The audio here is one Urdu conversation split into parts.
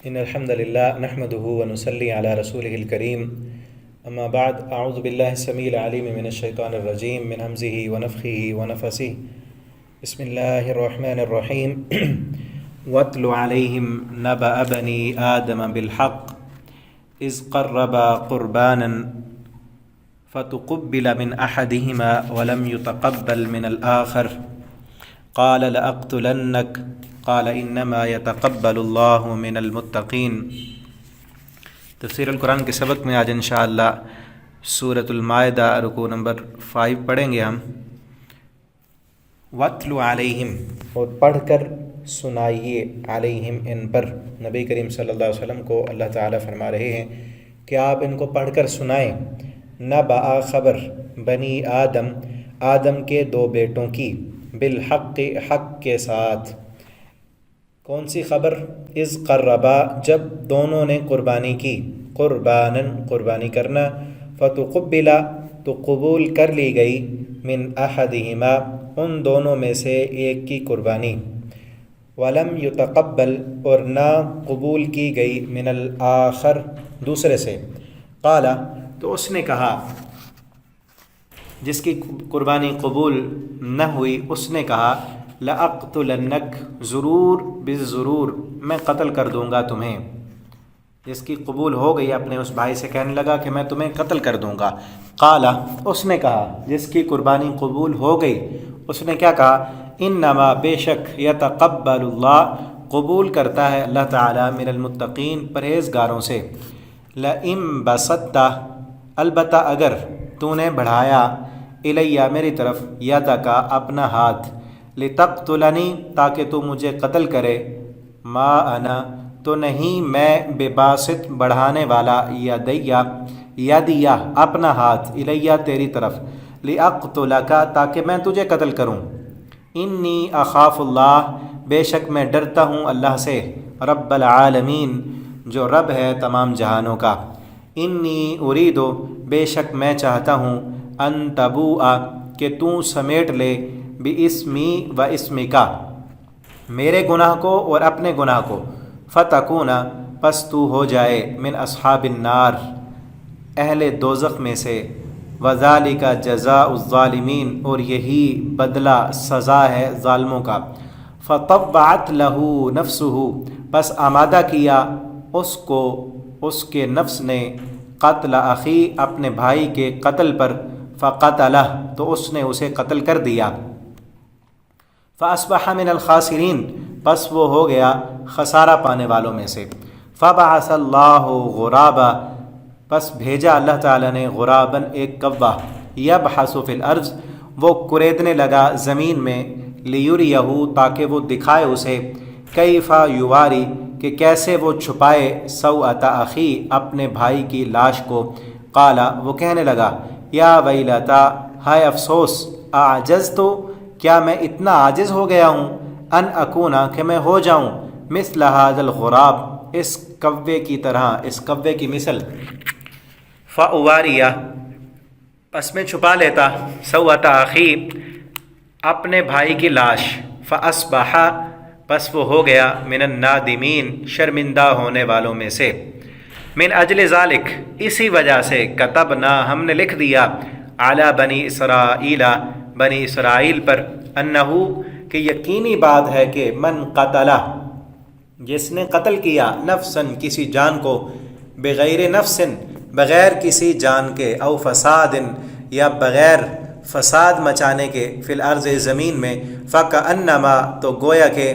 إن الحمد لله نحمده ونصلي على رسوله الكريم أما بعد أعوذ بالله السميع العليم من الشيطان الرجيم من همزه ونفخه ونفثه بسم الله الرحمن الرحيم واتل عليهم نبأ بني آدم بالحق إذ قربا قربانا فتقبل من أحدهما ولم يتقبل من الآخر قال لأقتلنك قال انما يتقبل اللہ من المتقین۔ تفسیر القرآن کے سبق میں آج انشاءاللہ سورۃ المائدہ رکوع نمبر 5 پڑھیں گے ہم۔ وَاتْلُ عَلَيْهِمْ، اور پڑھ کر سنائیے، علیہم ان پر۔ نبی کریم صلی اللہ علیہ وسلم کو اللہ تعالیٰ فرما رہے ہیں کہ آپ ان کو پڑھ کر سنائیں۔ نبأ، خبر، بنی آدم، آدم کے 2 بیٹوں کی، بالحق، حق کے ساتھ۔ کون سی خبر؟ اذ قربا، جب دونوں نے قربانی کی، قرباناً، قربانی کرنا، فتقبلا، تو قبول کر لی گئی، من احدہما، ان دونوں میں سے ایک کی قربانی، ولم یتقبل، اور نہ قبول کی گئی، من الآخر، دوسرے سے۔ قال، تو اس نے کہا، جس کی قربانی قبول نہ ہوئی، اس نے کہا، لَأَقْتُلَنَّكَ، ضرور بالضرور میں قتل کر دوں گا تمہیں۔ جس کی قبول ہو گئی اپنے اس بھائی سے کہنے لگا کہ میں تمہیں قتل کر دوں گا۔ قال، اس نے کہا، جس کی قربانی قبول ہو گئی، اس نے کیا کہا؟ انما، بے شک، یتقبل اللہ، قبول کرتا ہے اللہ تعالیٰ، من المتقین، پرہیزگاروں سے۔ لئن بسطت، البتہ اگر تو نے بڑھایا، الیہ، میری طرف، یدک، اپنا ہاتھ، لتقتلنی، تاکہ تو مجھے قتل کرے، ما انا، تو نہیں میں، بباسط، بڑھانے والا، یدیا، اپنا ہاتھ، الیہ، تیری طرف، لاقتلک، تاکہ میں تجھے قتل کروں۔ انی اخاف اللہ، بے شک میں ڈرتا ہوں اللہ سے، رب العالمین، جو رب ہے تمام جہانوں کا۔ انی اریدو، بے شک میں چاہتا ہوں، ان تبوء، کہ تو سمیٹ لے، باسمی و اسمک، میرے گناہ کو اور اپنے گناہ کو، فتکون، پس تو ہو جائے، من اصحاب النار، اہل دوزخ میں سے، وذالک جزاء الظالمین، اور یہی بدلہ، سزا ہے ظالموں کا۔ فطوعت لہ نفسہ، پس آمادہ کیا اس کو، اس کے نفس نے، قتل اخی، اپنے بھائی کے قتل پر، فقتلہ، تو اس نے اسے قتل کر دیا۔ فاصبح من الخاسرین، پس وہ ہو گیا خسارہ پانے والوں میں سے۔ فبعث اللہ غرابا، پس بھیجا اللہ تعالیٰ نے، غراباً، ایک کوّا، یبحث فی الارض، وہ کریدنے لگا زمین میں، لیریہ، تاکہ وہ دکھائے اسے، کیف یواری، کہ کیسے وہ چھپائے، سوءۃ اخی، اپنے بھائی کی لاش کو۔ قال، وہ کہنے لگا، یا ویلتا، ہائے افسوس، اعجزت، کیا میں اتنا عاجز ہو گیا ہوں، ان اکونا، کہ میں ہو جاؤں، مثل ھذا الغراب، اس کوے کی طرح، اس کوے کی مثل، فاواریہ، پس میں چھپا لیتا، سوءۃ اخی، اپنے بھائی کی لاش، فاصبح، پس وہ ہو گیا، من النادمین، شرمندہ ہونے والوں میں سے۔ من اجل ذالک، اسی وجہ سے، کتبنا، ہم نے لکھ دیا، علی بنی اسرائیل، بنی اسرائیل پر، انہو، کہ یقینی بات ہے کہ من قتل، جس نے قتل کیا، نفسا، کسی جان کو، بغیر نفس، بغیر کسی جان کے، او فساد، یا بغیر فساد مچانے کے، فی الارض، زمین میں، فکأنما، تو گویا کہ،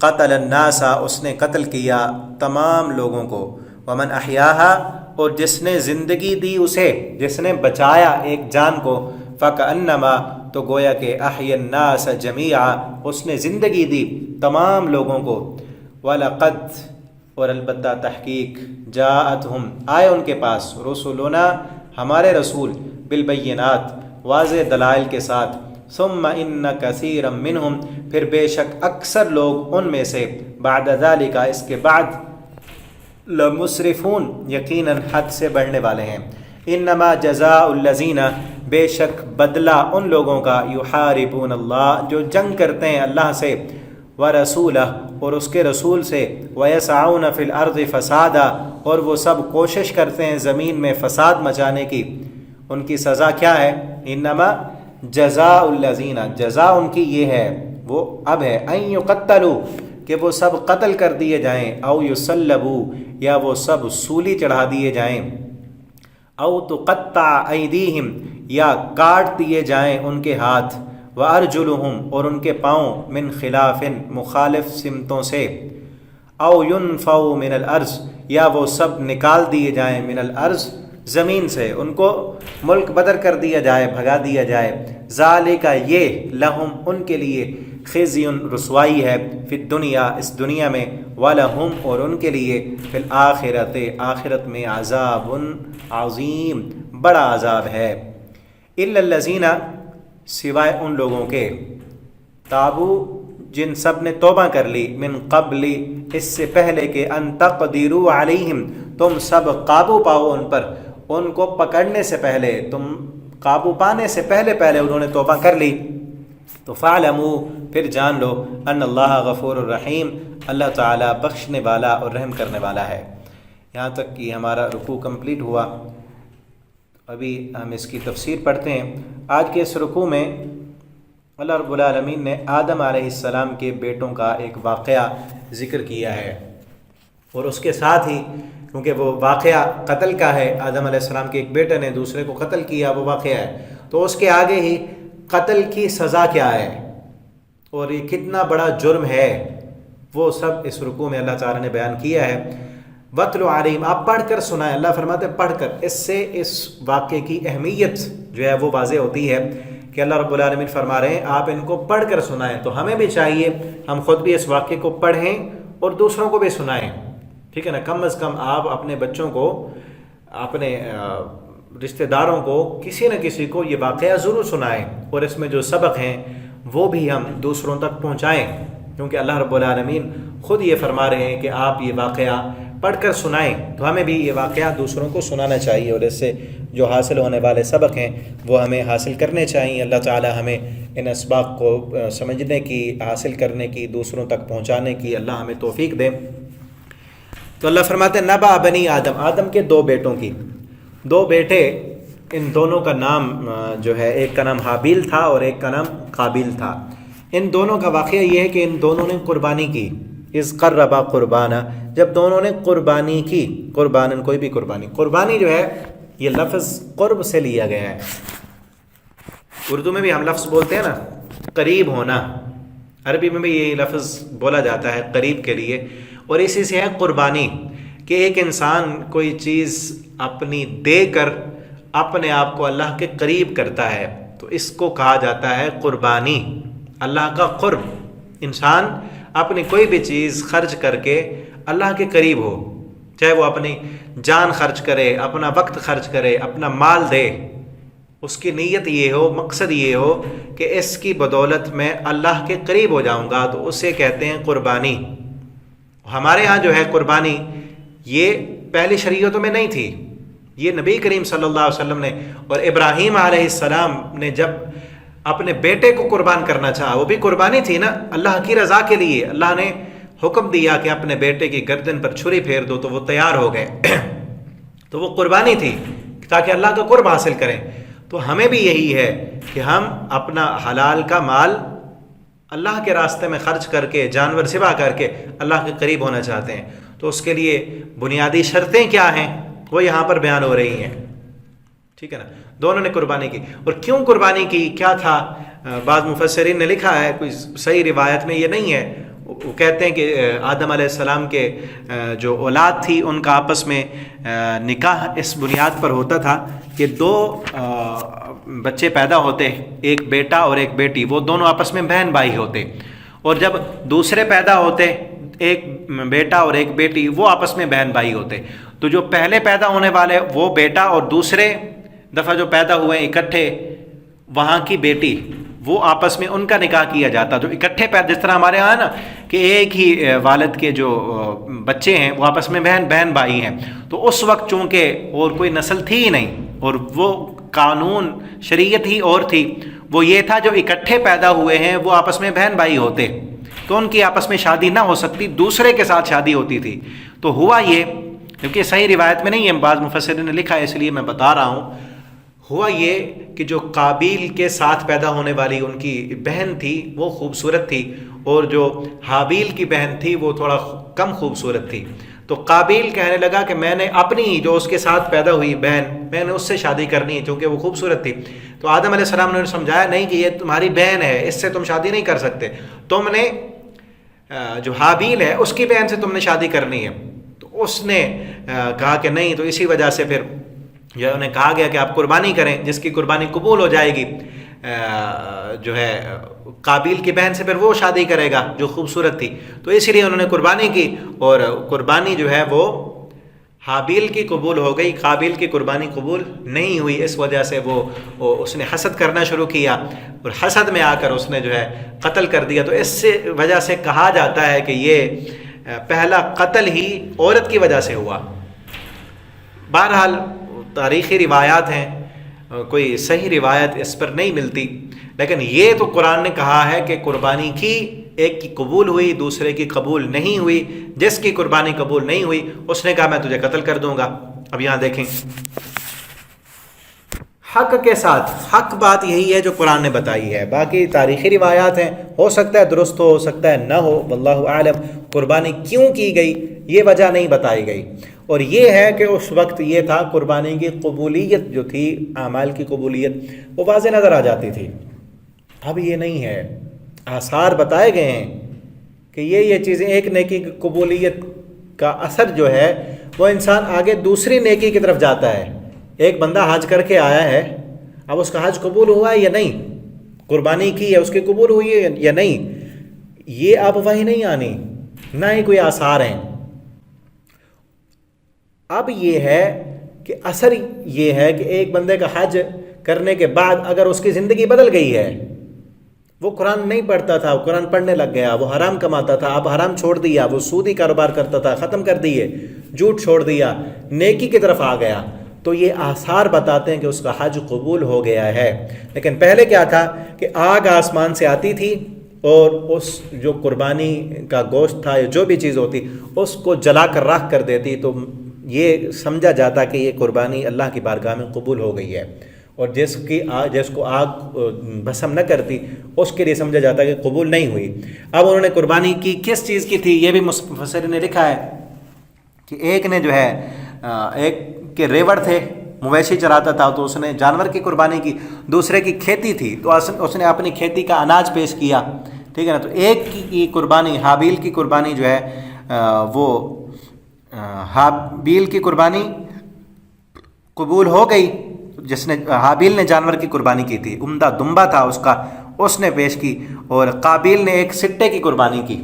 قتل الناس، اس نے قتل کیا تمام لوگوں کو، ومن احیاہا، اور جس نے زندگی دی اسے، جس نے بچایا ایک جان کو، فکأنما، تو گویا کہ، احیا الناس جمیعا، اس نے زندگی دی تمام لوگوں کو، وَلَقَدْ، اور البتہ تحقیق، جاءتہم، آئے ان کے پاس، رسولنا، ہمارے رسول، بالبینات، واضح دلائل کے ساتھ، ثم ان کثیرا منہم، پھر بے شک اکثر لوگ ان میں سے، بعد ذالک، اس کے بعد، لمسرفون، یقیناً حد سے بڑھنے والے ہیں۔ انما جزاء الذین، بے شک بدلہ ان لوگوں کا، یحاربون اللہ، جو جنگ کرتے ہیں اللہ سے، ورسولہ، اور اس کے رسول سے، وَيَسْعَوْنَ فِي الْأَرْضِ فَسَادًا اور وہ سب کوشش کرتے ہیں زمین میں فساد مچانے کی، ان کی سزا کیا ہے؟ انما جزاء الذین، جزا ان کی یہ ہے، وہ اب ہے، ان یقتلوا کہ وہ سب قتل کر دیے جائیں، او یصلبوا یا وہ سب سولی چڑھا دیے جائیں، او تقطع ایدیہم یا کاٹ دیے جائیں ان کے ہاتھ، وارجلہم اور ان کے پاؤں، من خلاف مخالف سمتوں سے، او ینفوا من الارض یا وہ سب نکال دیے جائیں، من الارض زمین سے، ان کو ملک بدر کر دیا جائے، بھگا دیا جائے، ذالک یہ، لہم ان کے لیے، خزی رسوائی ہے، فی الدنیا اس دنیا میں، ولہم اور ان کے لیے، فی الآخرت آخرت میں، عذاب عظیم بڑا عذاب ہے، الا الذین سوائے ان لوگوں کے، تابو جن سب نے توبہ کر لی، من قبل اس سے پہلے کہ، ان تقدروا علیہم تم سب قابو پاؤ ان پر، ان کو پکڑنے سے پہلے، تم قابو پانے سے پہلے انہوں نے توبہ کر لی، تو فاعلموا پھر جان لو، ان اللہ غفور الرحیم اللہ تعالیٰ بخشنے والا اور رحم کرنے والا ہے۔ یہاں تک کہ ہمارا رکوع کمپلیٹ ہوا، ابھی ہم اس کی تفسیر پڑھتے ہیں۔ آج کے اس رکوع میں اللہ رب العالمین نے آدم علیہ السلام کے بیٹوں کا ایک واقعہ ذکر کیا ہے، اور اس کے ساتھ ہی کیونکہ وہ واقعہ قتل کا ہے، آدم علیہ السلام کے ایک بیٹے نے دوسرے کو قتل کیا، وہ واقعہ ہے، تو اس کے آگے ہی قتل کی سزا کیا ہے اور یہ کتنا بڑا جرم ہے، وہ سب اس رکوع میں اللہ تعالیٰ نے بیان کیا ہے۔ وَاتْلُ عَلَيْهِمْ آپ پڑھ کر سنائیں، اللہ فرماتے ہیں پڑھ کر، اس سے اس واقعے کی اہمیت جو ہے وہ واضح ہوتی ہے کہ اللہ رب العالمین فرما رہے ہیں آپ ان کو پڑھ کر سنائیں، تو ہمیں بھی چاہیے ہم خود بھی اس واقعے کو پڑھیں اور دوسروں کو بھی سنائیں، ٹھیک ہے نا، کم از کم آپ اپنے بچوں کو، اپنے رشتہ داروں کو، کسی نہ کسی کو یہ واقعہ ضرور سنائیں، اور اس میں جو سبق ہیں وہ بھی ہم دوسروں تک پہنچائیں، کیونکہ اللہ رب العالمین خود یہ فرما رہے ہیں کہ آپ یہ واقعہ پڑھ کر سنائیں، تو ہمیں بھی یہ واقعہ دوسروں کو سنانا چاہیے، اور اس سے جو حاصل ہونے والے سبق ہیں وہ ہمیں حاصل کرنے چاہیے۔ اللہ تعالی ہمیں ان اسباق کو سمجھنے کی، حاصل کرنے کی، دوسروں تک پہنچانے کی اللہ ہمیں توفیق دے۔ تو اللہ فرماتے ہیں نبأ بنی آدم، آدم کے دو بیٹوں کی، دو بیٹے، ان دونوں کا نام جو ہے، ایک کا نام حابیل تھا اور ایک کا نام قابیل تھا۔ ان دونوں کا واقعہ یہ ہے کہ ان دونوں نے قربانی کی، اذ قربا قربانا، جب دونوں نے قربانی کی، قربانن کوئی بھی قربانی، قربانی جو ہے یہ لفظ قرب سے لیا گیا ہے، اردو میں بھی ہم لفظ بولتے ہیں نا قریب ہونا، عربی میں بھی یہ لفظ بولا جاتا ہے قریب کے لیے، اور اسی سے ہے قربانی، کہ ایک انسان کوئی چیز اپنی دے کر اپنے آپ کو اللہ کے قریب کرتا ہے، تو اس کو کہا جاتا ہے قربانی، اللہ کا قرب، انسان اپنی کوئی بھی چیز خرچ کر کے اللہ کے قریب ہو، چاہے وہ اپنی جان خرچ کرے، اپنا وقت خرچ کرے، اپنا مال دے، اس کی نیت یہ ہو، مقصد یہ ہو کہ اس کی بدولت میں اللہ کے قریب ہو جاؤں گا، تو اسے کہتے ہیں قربانی۔ ہمارے ہاں جو ہے قربانی یہ پہلی شریعتوں میں نہیں تھی، یہ نبی کریم صلی اللہ علیہ وسلم نے، اور ابراہیم علیہ السلام نے جب اپنے بیٹے کو قربان کرنا چاہا، وہ بھی قربانی تھی نا، اللہ کی رضا کے لیے، اللہ نے حکم دیا کہ اپنے بیٹے کی گردن پر چھری پھیر دو، تو وہ تیار ہو گئے تو وہ قربانی تھی تاکہ اللہ کا قرب حاصل کریں۔ تو ہمیں بھی یہی ہے کہ ہم اپنا حلال کا مال اللہ کے راستے میں خرچ کر کے، جانور ذبح کر کے اللہ کے قریب ہونا چاہتے ہیں، تو اس کے لیے بنیادی شرطیں کیا ہیں وہ یہاں پر بیان ہو رہی ہیں، ٹھیک ہے نا۔ دونوں نے قربانی کی، اور کیوں قربانی کی، کیا تھا، بعض مفسرین نے لکھا ہے، کوئی صحیح روایت میں یہ نہیں ہے، وہ کہتے ہیں کہ آدم علیہ السلام کے جو اولاد تھی ان کا آپس میں نکاح اس بنیاد پر ہوتا تھا کہ دو بچے پیدا ہوتے، ایک بیٹا اور ایک بیٹی، وہ دونوں آپس میں بہن بھائی ہوتے، اور جب دوسرے پیدا ہوتے، ایک بیٹا اور ایک بیٹی، وہ آپس میں بہن بھائی ہوتے، تو جو پہلے پیدا ہونے والے وہ بیٹا، اور دوسرے دفعہ جو پیدا ہوئے اکٹھے وہاں کی بیٹی، وہ آپس میں ان کا نکاح کیا جاتا، جو اکٹھے پیدا، جس طرح ہمارے یہاں نا کہ ایک ہی والد کے جو بچے ہیں وہ آپس میں بہن بھائی ہیں، تو اس وقت چونکہ اور کوئی نسل تھی ہی نہیں، اور وہ قانون شریعت ہی اور تھی، وہ یہ تھا جو اکٹھے پیدا ہوئے ہیں وہ آپس میں بہن بھائی ہوتے، تو ان کی آپس میں شادی نہ ہو سکتی، دوسرے کے ساتھ شادی ہوتی تھی۔ تو ہوا یہ، کیونکہ صحیح روایت میں نہیں ہے، بعض مفسرین نے لکھا ہے اس لیے میں بتا رہا ہوں، ہوا یہ کہ جو قابیل کے ساتھ پیدا ہونے والی ان کی بہن تھی وہ خوبصورت تھی، اور جو حابیل کی بہن تھی وہ تھوڑا کم خوبصورت تھی۔ تو قابیل کہنے لگا کہ میں نے اپنی جو اس کے ساتھ پیدا ہوئی بہن، میں نے اس سے شادی کرنی ہے چونکہ وہ خوبصورت تھی۔ تو آدم علیہ السلام نے سمجھایا نہیں کہ یہ تمہاری بہن ہے، اس سے تم شادی نہیں کر سکتے، تم نے جو حابیل ہے اس کی بہن سے تم نے شادی کرنی ہے۔ تو اس نے کہا کہ نہیں، تو اسی وجہ سے پھر جو انہیں کہا گیا کہ آپ قربانی کریں، جس کی قربانی قبول ہو جائے گی جو ہے قابیل کی بہن سے پھر وہ شادی کرے گا جو خوبصورت تھی۔ تو اس لیے انہوں نے قربانی کی، اور قربانی جو ہے وہ حابیل کی قبول ہو گئی، قابیل کی قربانی قبول نہیں ہوئی۔ اس وجہ سے وہ اس نے حسد کرنا شروع کیا، اور حسد میں آ کر اس نے جو ہے قتل کر دیا۔ تو اس سے وجہ سے کہا جاتا ہے کہ یہ پہلا قتل ہی عورت کی وجہ سے ہوا۔ بہرحال تاریخی روایات ہیں، کوئی صحیح روایت اس پر نہیں ملتی، لیکن یہ تو قرآن نے کہا ہے کہ قربانی کی، ایک کی قبول ہوئی دوسرے کی قبول نہیں ہوئی۔ جس کی قربانی قبول نہیں ہوئی اس نے کہا میں تجھے قتل کر دوں گا۔ اب یہاں دیکھیں حق کے ساتھ، حق بات یہی ہے جو قرآن نے بتائی ہے، باقی تاریخی روایات ہیں، ہو سکتا ہے درست ہو سکتا ہے نہ ہو، واللہ اعلم۔ قربانی کیوں کی گئی یہ وجہ نہیں بتائی گئی، اور یہ ہے کہ اس وقت یہ تھا قربانی کی قبولیت جو تھی، اعمال کی قبولیت وہ واضح نظر آ جاتی تھی۔ اب یہ نہیں ہے، آثار بتائے گئے ہیں کہ یہ چیزیں، ایک نیکی کی قبولیت کا اثر جو ہے وہ انسان آگے دوسری نیکی کی طرف جاتا ہے۔ ایک بندہ حج کر کے آیا ہے، اب اس کا حج قبول ہوا ہے یا نہیں، قربانی کی ہے اس کی قبول ہوئی ہے یا نہیں، یہ اب وہی نہیں آنی، نہ ہی کوئی آثار ہیں۔ اب یہ ہے کہ اثر یہ ہے کہ ایک بندے کا حج کرنے کے بعد اگر اس کی زندگی بدل گئی ہے، وہ قرآن نہیں پڑھتا تھا، وہ قرآن پڑھنے لگ گیا، وہ حرام کماتا تھا، اب حرام چھوڑ دیا، وہ سودی کاروبار کرتا تھا ختم کر دیے، جھوٹ چھوڑ دیا، نیکی کی طرف آ گیا، تو یہ آثار بتاتے ہیں کہ اس کا حج قبول ہو گیا ہے۔ لیکن پہلے کیا تھا کہ آگ آسمان سے آتی تھی اور اس جو قربانی کا گوشت تھا یا جو بھی چیز ہوتی اس کو جلا کر راکھ کر دیتی، تو یہ سمجھا جاتا کہ یہ قربانی اللہ کی بارگاہ میں قبول ہو گئی ہے، اور جس کو آگ بھسم نہ کرتی اس کے لیے سمجھا جاتا کہ قبول نہیں ہوئی۔ اب انہوں نے قربانی کی کس چیز کی تھی، یہ بھی مفسرین نے لکھا ہے کہ ایک نے جو ہے ایک کے ریوڑ تھے، مویشی چراتا تھا تو اس نے جانور کی قربانی کی، دوسرے کی کھیتی تھی تو اس نے اپنی کھیتی کا اناج پیش کیا، ٹھیک ہے نا۔ تو ایک کی قربانی، حابیل کی قربانی جو ہے وہ حابیل کی قربانی قبول ہو گئی، جس نے حابیل نے جانور کی قربانی کی تھی، عمدہ دمبا تھا اس کا، اس نے پیش کی، اور قابیل نے ایک سٹے کی قربانی کی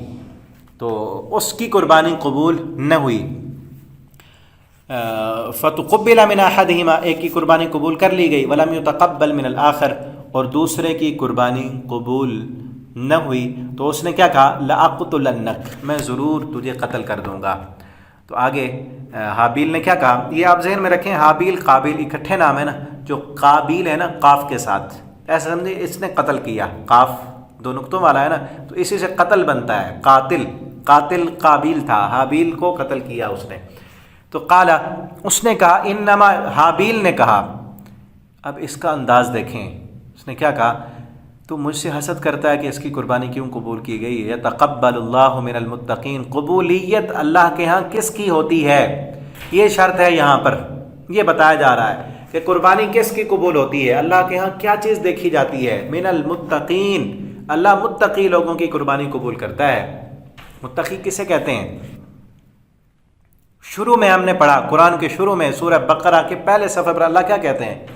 تو اس کی قربانی قبول نہ ہوئی۔ فتقبل من احدہما، ایک کی قربانی قبول کر لی گئی، ولم یتقبل من الآخر، اور دوسرے کی قربانی قبول نہ ہوئی، تو اس نے کیا کہا، لأقتلنک، میں ضرور تجھے قتل کر دوں گا۔ تو آگے حابیل نے کیا کہا، یہ آپ ذہن میں رکھیں، حابیل قابیل اکٹھے نام ہے نا، جو قابیل ہے نا قاف کے ساتھ، ایسا سمجھے اس نے قتل کیا، قاف دو نقطوں والا ہے نا، تو اسی سے قتل بنتا ہے، قاتل قابیل تھا، حابیل کو قتل کیا اس نے۔ تو قال، اس نے کہا، انما، حابیل نے کہا، اب اس کا انداز دیکھیں، اس نے کیا کہا، تو مجھ سے حسد کرتا ہے کہ اس کی قربانی کیوں قبول کی گئی ہے، یتقبل اللہ من المتقین، قبولیت اللہ کے ہاں کس کی ہوتی ہے، یہ شرط ہے یہاں پر، یہ بتایا جا رہا ہے کہ قربانی کس کی قبول ہوتی ہے، اللہ کے ہاں کیا چیز دیکھی جاتی ہے، من المتقین، اللہ متقی لوگوں کی قربانی قبول کرتا ہے۔ متقی کسے کہتے ہیں، شروع میں ہم نے پڑھا، قرآن کے شروع میں سورہ بقرہ کے پہلے صفحے پر اللہ کیا کہتے ہیں،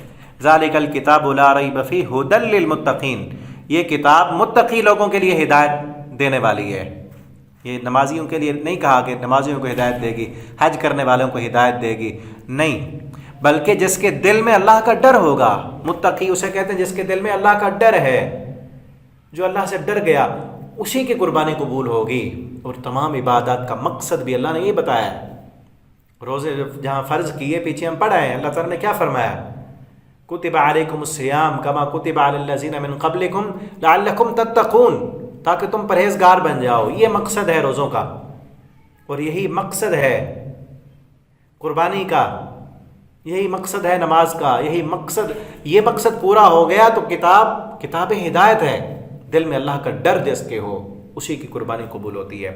ذالک الکتاب لا ریب فیہ ھدی للمتقین، یہ کتاب متقی لوگوں کے لیے ہدایت دینے والی ہے۔ یہ نمازیوں کے لیے نہیں کہا کہ نمازیوں کو ہدایت دے گی، حج کرنے والوں کو ہدایت دے گی، نہیں، بلکہ جس کے دل میں اللہ کا ڈر ہوگا، متقی اسے کہتے ہیں جس کے دل میں اللہ کا ڈر ہے، جو اللہ سے ڈر گیا اسی کی قربانی قبول ہوگی۔ اور تمام عبادات کا مقصد بھی اللہ نے یہ بتایا ہے، روزے جہاں فرض کیے پیچھے ہم پڑھا ہے، اللہ تعالیٰ نے کیا فرمایا، کتب علیکم الصیام کما کتب علی الذین من قبلکم لعلکم تتقون، تاکہ تم پرہیزگار بن جاؤ. یہ مقصد ہے روزوں کا، اور یہی مقصد ہے قربانی کا، یہی مقصد ہے نماز کا. یہ مقصد پورا ہو گیا تو کتاب ہدایت ہے. دل میں اللہ کا ڈر جس کے ہو اسی کی قربانی قبول ہوتی ہے.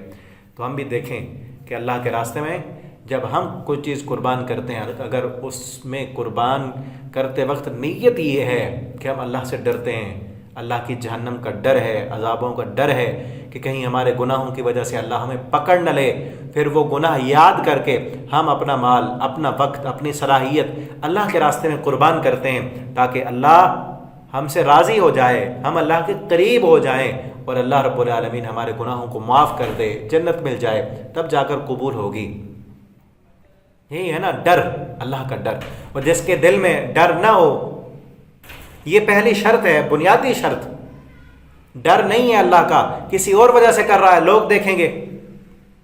تو ہم بھی دیکھیں کہ اللہ کے راستے میں جب ہم کوئی چیز قربان کرتے ہیں، اگر اس میں قربان کرتے وقت نیت یہ ہے کہ ہم اللہ سے ڈرتے ہیں، اللہ کی جہنم کا ڈر ہے، عذابوں کا ڈر ہے کہ کہیں ہمارے گناہوں کی وجہ سے اللہ ہمیں پکڑ نہ لے، پھر وہ گناہ یاد کر کے ہم اپنا مال، اپنا وقت، اپنی صلاحیت اللہ کے راستے میں قربان کرتے ہیں تاکہ اللہ ہم سے راضی ہو جائے، ہم اللہ کے قریب ہو جائیں اور اللہ رب العالمین ہمارے گناہوں کو معاف کر دے، جنت مل جائے، تب جا کر قبول ہوگی. یہی ہے نا ڈر، اللہ کا ڈر. اور جس کے دل میں ڈر نہ ہو، یہ پہلی شرط ہے، بنیادی شرط. ڈر نہیں ہے اللہ کا، کسی اور وجہ سے کر رہا ہے، لوگ دیکھیں گے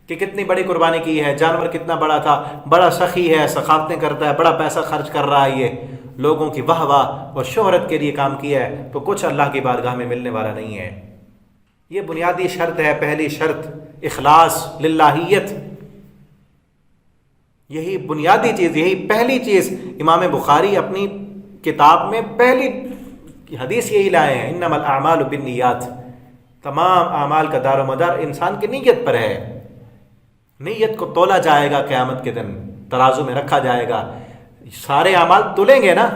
کہ کتنی بڑی قربانی کی ہے، جانور کتنا بڑا تھا، بڑا سخی ہے، سخاوتیں کرتا ہے، بڑا پیسہ خرچ کر رہا ہے، یہ لوگوں کی واہ واہ اور شہرت کے لیے کام کیا ہے، تو کچھ اللہ کی بارگاہ میں ملنے والا نہیں ہے. یہ بنیادی شرط ہے، پہلی شرط اخلاص، للہیت. یہی بنیادی چیز، یہی پہلی چیز. امام بخاری اپنی کتاب میں پہلی حدیث یہی لائے ہیں، انما الاعمال بالنیات. تمام اعمال کا دار و مدار انسان کی نیت پر ہے. نیت کو تولا جائے گا قیامت کے دن، ترازو میں رکھا جائے گا. سارے اعمال تولیں گے نا،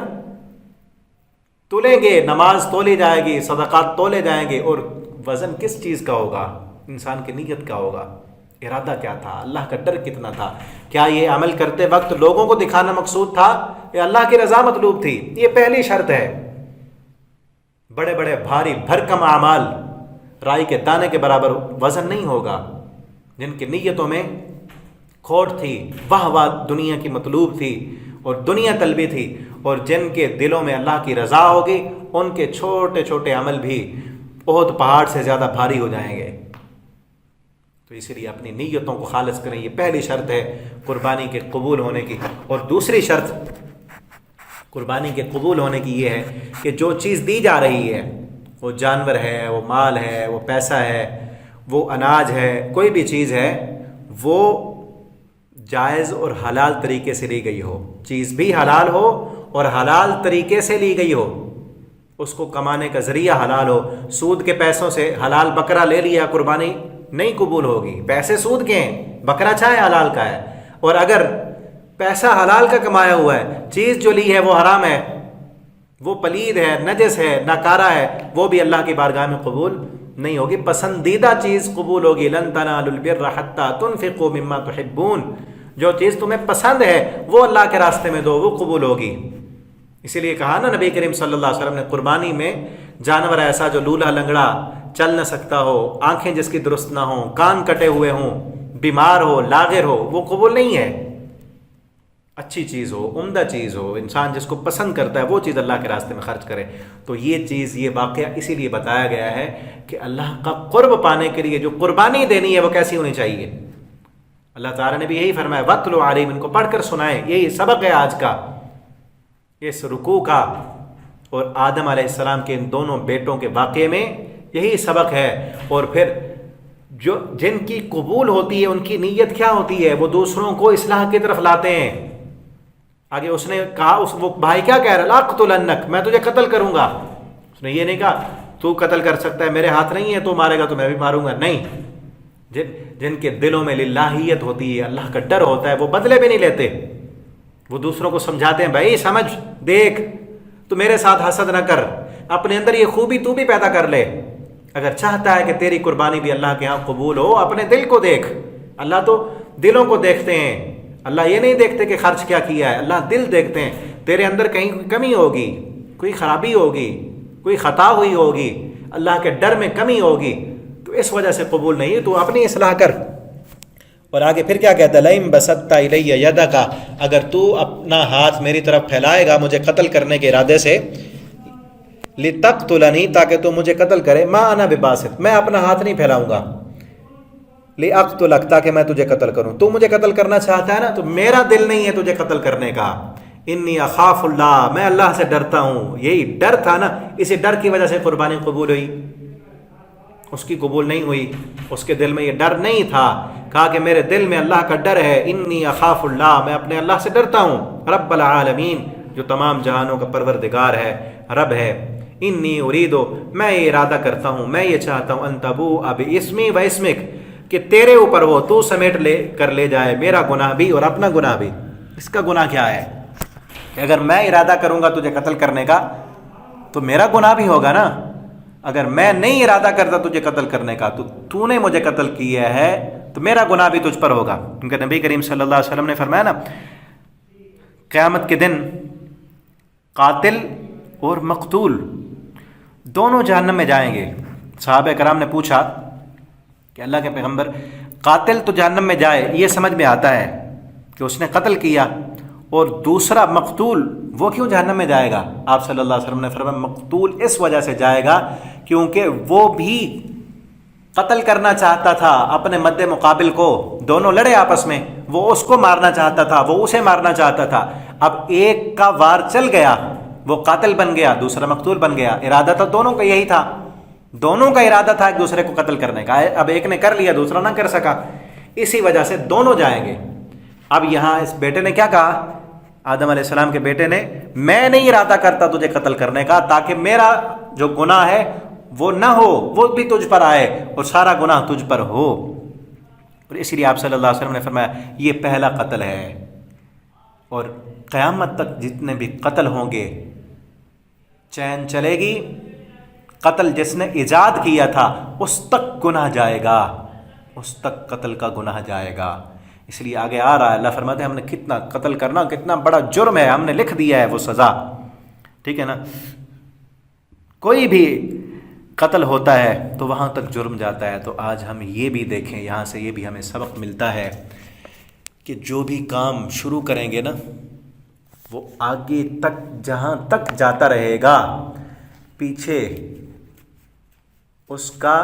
تولیں گے، نماز تولی جائے گی، صدقات تولے جائیں گے، اور وزن کس چیز کا ہوگا؟ انسان کی نیت کا ہوگا. ارادہ کیا تھا، اللہ کا ڈر کتنا تھا، کیا یہ عمل کرتے وقت لوگوں کو دکھانا مقصود تھا یا اللہ کی رضا مطلوب تھی؟ یہ پہلی شرط ہے. بڑے بڑے بھاری بھرکم اعمال رائی کے دانے کے برابر وزن نہیں ہوگا. جن کی نیتوں میں کھوٹ تھی، واہ واہ دنیا کی مطلوب تھی اور دنیا طلبی تھی، اور جن کے دلوں میں اللہ کی رضا ہوگی، ان کے چھوٹے چھوٹے عمل بھی احد پہاڑ سے زیادہ بھاری ہو جائیں گے. تو اسی لیے اپنی نیتوں کو خالص کریں. یہ پہلی شرط ہے قربانی کے قبول ہونے کی. اور دوسری شرط قربانی کے قبول ہونے کی یہ ہے کہ جو چیز دی جا رہی ہے، وہ جانور ہے، وہ مال ہے، وہ پیسہ ہے، وہ اناج ہے، کوئی بھی چیز ہے، وہ جائز اور حلال طریقے سے لی گئی ہو. چیز بھی حلال ہو اور حلال طریقے سے لی گئی ہو، اس کو کمانے کا ذریعہ حلال ہو. سود کے پیسوں سے حلال بکرا لے لیا، قربانی نہیں قبول ہوگی. پیسے سود کے ہیں، بکرا چاہے حلال کا ہے. اور اگر پیسہ حلال کا کمایا ہوا ہے، چیز جو لی ہے وہ حرام ہے، وہ پلید ہے، نجس ہے، ناکارہ ہے، وہ بھی اللہ کی بارگاہ میں قبول نہیں ہوگی. پسندیدہ چیز قبول ہوگی. لن تنالوا البر حتى تنفقوا مما تحبون. جو چیز تمہیں پسند ہے وہ اللہ کے راستے میں دو، وہ قبول ہوگی. اسی لیے کہا نا نبی کریم صلی اللہ علیہ وسلم نے، قربانی میں جانور ایسا جو لولا لنگڑا، چل نہ سکتا ہو، آنکھیں جس کی درست نہ ہوں، کان کٹے ہوئے ہوں، بیمار ہو، لاغر ہو، وہ قبول نہیں ہے. اچھی چیز ہو، عمدہ چیز ہو، انسان جس کو پسند کرتا ہے وہ چیز اللہ کے راستے میں خرچ کرے. تو یہ چیز، یہ واقعہ اسی لیے بتایا گیا ہے کہ اللہ کا قرب پانے کے لیے جو قربانی دینی ہے وہ کیسی ہونی چاہیے. اللہ تعالیٰ نے بھی یہی فرمایا، وَاتْلُ عَلَيْهِمْ، ان کو پڑھ کر سنائیں. یہی سبق ہے آج کا، اس رکوع کا اور آدم علیہ السلام کے ان دونوں بیٹوں کے واقعے میں یہی سبق ہے. اور پھر جو جن کی قبول ہوتی ہے ان کی نیت کیا ہوتی ہے؟ وہ دوسروں کو اصلاح کی طرف لاتے ہیں. آگے اس نے کہا، وہ بھائی کیا کہہ رہا، لَأَقْتُلَنَّكَ، میں تجھے قتل کروں گا. اس نے یہ نہیں کہا تو قتل کر سکتا ہے، میرے ہاتھ نہیں ہے، تو مارے گا تو میں بھی ماروں گا. نہیں، جن کے دلوں میں للہیت ہوتی ہے، اللہ کا ڈر ہوتا ہے، وہ بدلے بھی نہیں لیتے. وہ دوسروں کو سمجھاتے ہیں، بھائی سمجھ، دیکھ، تو میرے ساتھ حسد نہ کر، اپنے اندر یہ خوبی تو بھی پیدا کر لے. اگر چاہتا ہے کہ تیری قربانی بھی اللہ کے ہاں قبول ہو، اپنے دل کو دیکھ. اللہ تو دلوں کو دیکھتے ہیں. اللہ یہ نہیں دیکھتے کہ خرچ کیا کیا ہے، اللہ دل دیکھتے ہیں. تیرے اندر کہیں کوئی کمی ہوگی، کوئی خرابی ہوگی، کوئی خطا ہوئی ہوگی، اللہ کے ڈر میں کمی ہوگی، تو اس وجہ سے قبول نہیں. تو اپنی اصلاح کر. اور آگے پھر کیا کہتا ہے، لئن بسطت الی یدک، اگر تو اپنا ہاتھ میری طرف پھیلائے گا مجھے قتل کرنے کے ارادے سے، لتقتلنی، تاکہ تو مجھے قتل کرے، ما انا بباسط، میں اپنا ہاتھ نہیں پھیلاؤں گا، لاقتلک، تاکہ میں تجھے قتل کروں. تو مجھے قتل کرنا چاہتا ہے نا، تو میرا دل نہیں ہے تجھے قتل کرنے کا. انی اخاف اللہ، میں اللہ سے ڈرتا ہوں. یہی ڈر تھا نا، اسی ڈر کی وجہ سے قربانی قبول ہوئی. اس کی قبول نہیں ہوئی، اس کے دل میں یہ ڈر نہیں تھا، کہا کہ میرے دل میں اللہ کا ڈر ہے، انی اخاف اللہ، میں اپنے اللہ سے ڈرتا ہوں، رب العالمین، جو تمام جہانوں کا پروردگار ہے، رب ہے، انی اریدو، میں یہ ارادہ کرتا ہوں، میں یہ چاہتا ہوں، ان تبوء باسمی و اسمک، کہ تیرے اوپر وہ تو سمیٹ کر لے جائے میرا گناہ بھی اور اپنا گناہ بھی۔ اس کا گناہ کیا ہے کہ اگر میں ارادہ کروں گا تجھے قتل کرنے کا تو میرا گناہ بھی ہوگا نا، اگر میں نہیں ارادہ کرتا تجھے قتل کرنے کا تو نے مجھے قتل کیا ہے تو میرا گناہ بھی تجھ پر ہوگا، کیونکہ نبی کریم صلی اللہ علیہ وسلم نے فرمایا نا، قیامت کے دن قاتل اور مقتول دونوں جہنم میں جائیں گے۔ صحابہ کرام نے پوچھا کہ اللہ کے پیغمبر، قاتل تو جہنم میں جائے یہ سمجھ میں آتا ہے کہ اس نے قتل کیا، اور دوسرا مقتول وہ کیوں جہنم میں جائے گا؟ آپ صلی اللہ علیہ وسلم نے فرمایا مقتول اس وجہ سے جائے گا کیونکہ وہ بھی قتل کرنا چاہتا تھا اپنے مد مقابل کو، دونوں لڑے آپس میں، وہ اس کو مارنا چاہتا تھا، وہ اسے مارنا چاہتا تھا، اب ایک کا وار چل گیا، وہ قاتل بن گیا، دوسرا مقتول بن گیا، ارادہ تو دونوں کا یہی تھا، دونوں کا ارادہ تھا ایک دوسرے کو قتل کرنے کا، اب ایک نے کر لیا دوسرا نہ کر سکا، اسی وجہ سے دونوں جائیں گے۔ اب یہاں اس بیٹے نے کیا کہا، آدم علیہ السلام کے بیٹے نے، میں نہیں ارادہ کرتا تجھے قتل کرنے کا تاکہ میرا جو گناہ ہے وہ نہ ہو، وہ بھی تجھ پر آئے اور سارا گناہ تجھ پر ہو، اور اسی لیے آپ صلی اللہ علیہ وسلم نے فرمایا یہ پہلا قتل ہے، اور قیامت تک جتنے بھی قتل ہوں گے چین چلے گی، قتل جس نے ایجاد کیا تھا اس تک گناہ جائے گا، اس تک قتل کا گناہ جائے گا۔ اس لیے آگے آ رہا ہے، اللہ فرماتے ہیں ہم نے کتنا قتل کرنا کتنا بڑا جرم ہے، ہم نے لکھ دیا ہے وہ سزا، ٹھیک ہے نا، کوئی بھی قتل ہوتا ہے تو وہاں تک جرم جاتا ہے۔ تو آج ہم یہ بھی دیکھیں، یہاں سے یہ بھی ہمیں سبق ملتا ہے کہ جو بھی کام شروع کریں گے نا وہ آگے تک جہاں تک جاتا رہے گا، پیچھے اس کا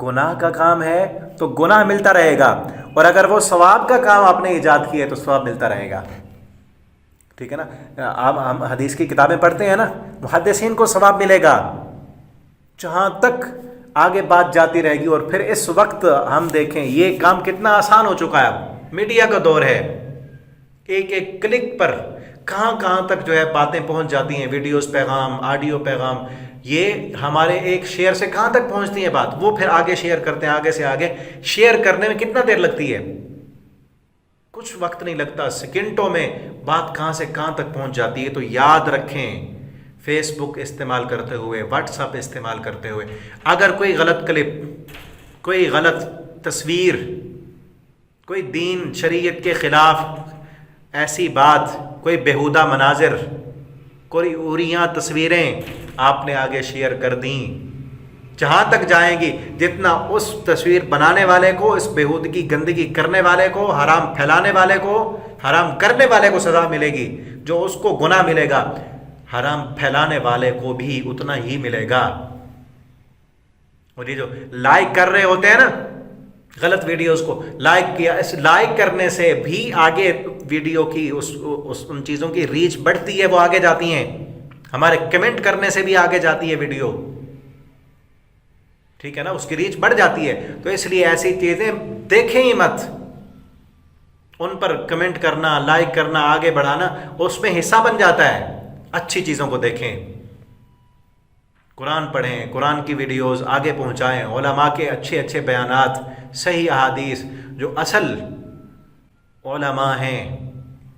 گناہ کا کام ہے تو گناہ ملتا رہے گا، اور اگر وہ ثواب کا کام آپ نے ایجاد کیا ہے تو ثواب ملتا رہے گا، ٹھیک ہے نا۔ آپ ہم حدیث کی کتابیں پڑھتے ہیں نا، محدثین کو ثواب ملے گا جہاں تک آگے بات جاتی رہے گی، اور پھر اس وقت ہم دیکھیں یہ کام کتنا آسان ہو چکا ہے، میڈیا کا دور ہے، ایک ایک کلک پر کہاں کہاں تک جو ہے باتیں پہنچ جاتی ہیں، ویڈیوز، پیغام، آڈیو پیغام، یہ ہمارے ایک شیئر سے کہاں تک پہنچتی ہے بات، وہ پھر آگے شیئر کرتے ہیں، آگے سے آگے شیئر کرنے میں کتنا دیر لگتی ہے، کچھ وقت نہیں لگتا، سیکنڈوں میں بات کہاں سے کہاں تک پہنچ جاتی ہے۔ تو یاد رکھیں، فیس بک استعمال کرتے ہوئے، واٹس ایپ استعمال کرتے ہوئے، اگر کوئی غلط کلپ، کوئی غلط تصویر، کوئی دین شریعت کے خلاف ایسی بات، کوئی بیہودہ مناظر، کوئی اوریاں تصویریں آپ نے آگے شیئر کر دیں، جہاں تک جائیں گی، جتنا اس تصویر بنانے والے کو، اس بیہودگی گندگی کرنے والے کو، حرام پھیلانے والے کو، حرام کرنے والے کو سزا ملے گی، جو اس کو گناہ ملے گا، حرام پھیلانے والے کو بھی اتنا ہی ملے گا۔ اور یہ جو لائک کر رہے ہوتے ہیں نا غلط ویڈیوز کو، لائک کیا، اس لائک کرنے سے بھی آگے ویڈیو کی ان چیزوں کی ریچ بڑھتی ہے، وہ آگے جاتی ہیں، ہمارے کمنٹ کرنے سے بھی آگے جاتی ہے ویڈیو، ٹھیک ہے نا، اس کی ریچ بڑھ جاتی ہے۔ تو اس لیے ایسی چیزیں دیکھیں ہی مت، ان پر کمنٹ کرنا، لائک کرنا، آگے بڑھانا اس میں حصہ بن جاتا ہے۔ اچھی چیزوں کو دیکھیں، قرآن پڑھیں، قرآن کی ویڈیوز آگے پہنچائیں، علماء کے اچھے اچھے بیانات، صحیح احادیث، جو اصل علماء ہیں،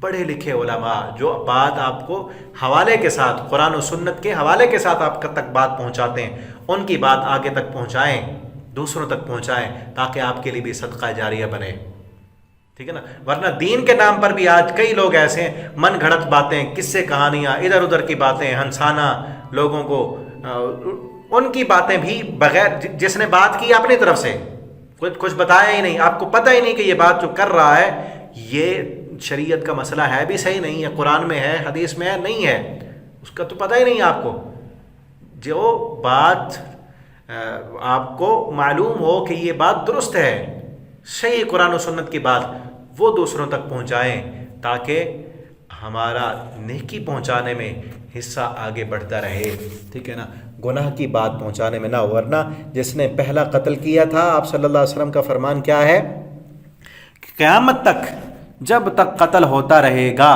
پڑھے لکھے علماء، جو بات آپ کو حوالے کے ساتھ، قرآن و سنت کے حوالے کے ساتھ آپ تک بات پہنچاتے ہیں، ان کی بات آگے تک پہنچائیں، دوسروں تک پہنچائیں، تاکہ آپ کے لیے بھی صدقہ جاریہ بنے، ٹھیک ہے نا۔ ورنہ دین کے نام پر بھی آج کئی لوگ ایسے ہیں، من گھڑت باتیں، قصے کہانیاں، ادھر ادھر کی باتیں، ہنسانا لوگوں کو، ان کی باتیں بھی بغیر، جس نے بات کی اپنی طرف سے، کچھ بتایا ہی نہیں، آپ کو پتہ ہی نہیں کہ یہ بات جو کر رہا ہے یہ شریعت کا مسئلہ ہے بھی صحیح نہیں ہے، قرآن میں ہے، حدیث میں ہے، نہیں ہے، اس کا تو پتہ ہی نہیں آپ کو۔ جو بات آپ کو معلوم ہو کہ یہ بات درست ہے، صحیح قرآن و سنت کی بات، وہ دوسروں تک پہنچائیں، تاکہ ہمارا نیکی پہنچانے میں، حصہ آگے بڑھتا رہے، ٹھیک ہے نا، گناہ کی بات پہنچانے میں نہ ہو۔ ورنہ جس نے پہلا قتل کیا تھا، آپ صلی اللہ علیہ وسلم کا فرمان کیا ہے کہ قیامت تک جب تک قتل ہوتا رہے گا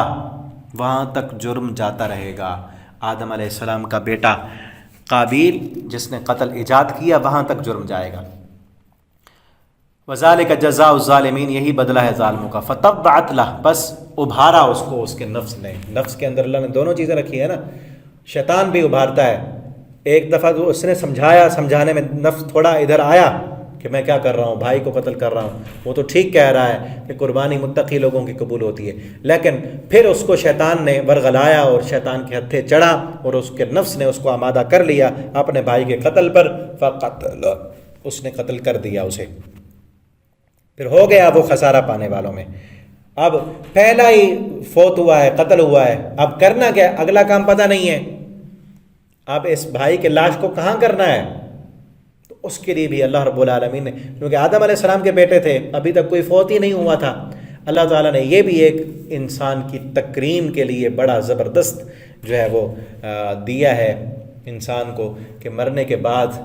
وہاں تک جرم جاتا رہے گا۔ آدم علیہ السلام کا بیٹا قابیل جس نے قتل ایجاد کیا وہاں تک جرم جائے گا۔ وَذَلِكَ جَزَاءُ الظَّالِمِينَ، یہی بدلہ ہے ظالموں کا۔ فَطَبَّعَتْ لَهُ، بس ابھارا اس کو اس کے نفس نے، نفس کے اندر اللہ نے دونوں چیزیں رکھی ہے نا، شیطان بھی ابھارتا ہے۔ ایک دفعہ تو اس نے سمجھانے میں نفس تھوڑا ادھر آیا کہ میں کیا کر رہا ہوں، بھائی کو قتل کر رہا ہوں، وہ تو ٹھیک کہہ رہا ہے کہ قربانی متقی لوگوں کی قبول ہوتی ہے، لیکن پھر اس کو شیطان نے ورغلایا اور شیطان کے ہتھے چڑھا اور اس کے نفس نے اس کو آمادہ کر لیا اپنے بھائی کے قتل پر، فقتل، اس نے قتل کر دیا اسے، پھر ہو گیا وہ خسارہ پانے والوں میں۔ اب پہلا ہی فوت ہوا ہے، قتل ہوا ہے، اب کرنا کیا، اگلا کام پتہ نہیں ہے، اب اس بھائی کے لاش کو کہاں کرنا ہے، تو اس کے لیے بھی اللہ رب العالمین نے، کیونکہ آدم علیہ السلام کے بیٹے تھے، ابھی تک کوئی فوت ہی نہیں ہوا تھا، اللہ تعالیٰ نے یہ بھی ایک انسان کی تکریم کے لیے بڑا زبردست جو ہے وہ دیا ہے انسان کو، کہ مرنے کے بعد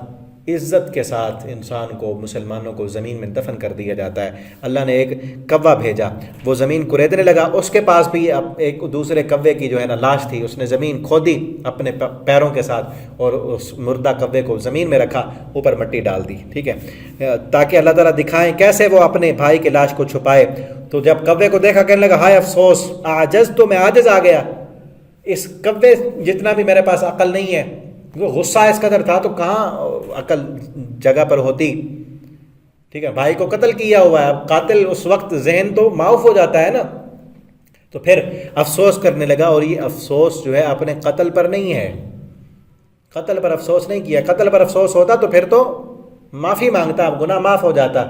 عزت کے ساتھ انسان کو، مسلمانوں کو زمین میں دفن کر دیا جاتا ہے۔ اللہ نے ایک کوا بھیجا، وہ زمین کوریدنے لگا، اس کے پاس بھی ایک دوسرے کوے کی جو ہے نا لاش تھی، اس نے زمین کھودی اپنے پیروں کے ساتھ اور اس مردہ کوے کو زمین میں رکھا، اوپر مٹی ڈال دی، ٹھیک ہے، تاکہ اللہ تعالیٰ دکھائیں کیسے وہ اپنے بھائی کے لاش کو چھپائے۔ تو جب کوے کو دیکھا کہنے لگا ہائے افسوس، عاجز تو میں عاجز آ گیا، اس کوے جتنا بھی میرے پاس عقل نہیں ہے، غصہ اس قدر تھا تو کہاں عقل جگہ پر ہوتی، ٹھیک ہے، بھائی کو قتل کیا ہوا ہے، اب قاتل اس وقت ذہن تو معاف ہو جاتا ہے نا، تو پھر افسوس کرنے لگا، اور یہ افسوس جو ہے اپنے قتل پر نہیں ہے، قتل پر افسوس نہیں کیا، قتل پر افسوس ہوتا تو پھر تو معافی مانگتا، اب گناہ معاف ہو جاتا،